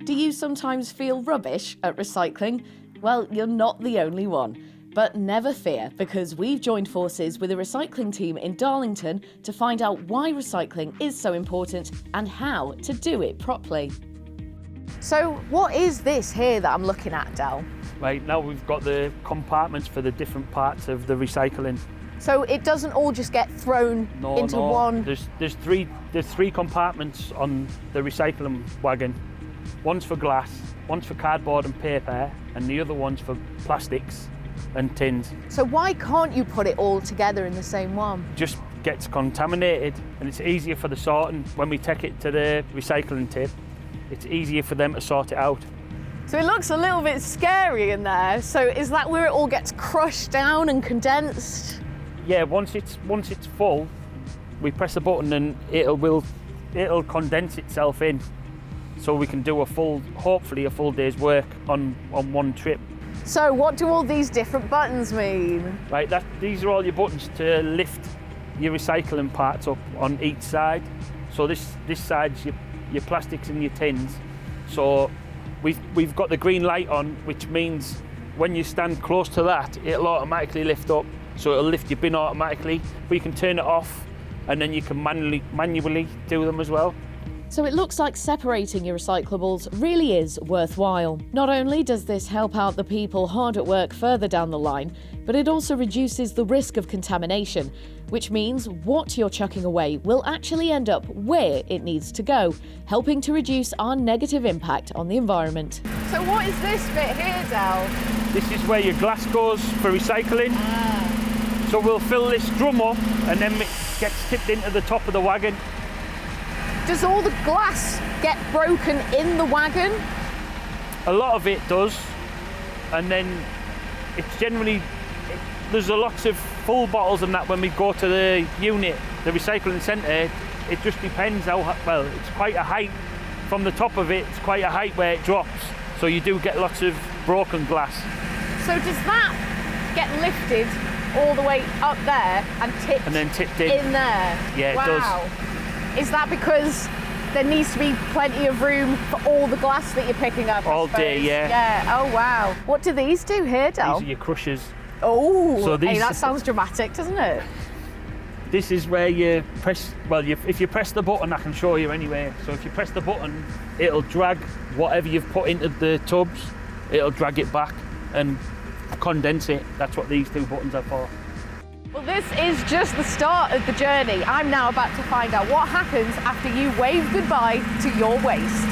Do you sometimes feel rubbish at recycling? Well, you're not the only one. But never fear, because we've joined forces with a recycling team in Darlington to find out why recycling is so important and how to do it properly. So what is this here that I'm looking at, Del? Right, now we've got the compartments for the different parts of the recycling. So it doesn't all just get thrown into one? There's three compartments on the recycling wagon. One's for glass, one's for cardboard and paper, and the other one's for plastics and tins. So why can't you put it all together in the same one? Just gets contaminated, and it's easier for the sorting. When we take it to the recycling tip, it's easier for them to sort it out. So it looks a little bit scary in there. So is that where it all gets crushed down and condensed? Yeah, once it's full, we press a button and it'll condense itself in, so we can do hopefully a full day's work on one trip. So what do all these different buttons mean? Right, these are all your buttons to lift your recycling parts up on each side. So this side's your plastics and your tins. So we've got the green light on, which means when you stand close to that, it'll automatically lift up. So it'll lift your bin automatically, but you can turn it off and then you can manually do them as well. So it looks like separating your recyclables really is worthwhile. Not only does this help out the people hard at work further down the line, but it also reduces the risk of contamination, which means what you're chucking away will actually end up where it needs to go, helping to reduce our negative impact on the environment. So what is this bit here, Del? This is where your glass goes for recycling. So we'll fill this drum up and then it gets tipped into the top of the wagon. Does all the glass get broken in the wagon? A lot of it does, and then it's generally, there's a lots of full bottles and that when we go to the unit, the recycling centre. It just depends how, well, it's quite a height from the top of it, it's quite a height where it drops, so you do get lots of broken glass. So does that get lifted all the way up there and tipped, in there? Yeah, wow. It does. Is that because there needs to be plenty of room for all the glass that you're picking up? All day, yeah. Yeah, oh wow. What do these do here, Del? These are your crushers. Oh, so hey, that sounds dramatic, doesn't it? This is where you press, well, if you press the button, I can show you anyway. So if you press the button, it'll drag whatever you've put into the tubs, it'll drag it back and condense it. That's what these two buttons are for. Well, this is just the start of the journey. I'm now about to find out what happens after you wave goodbye to your waste.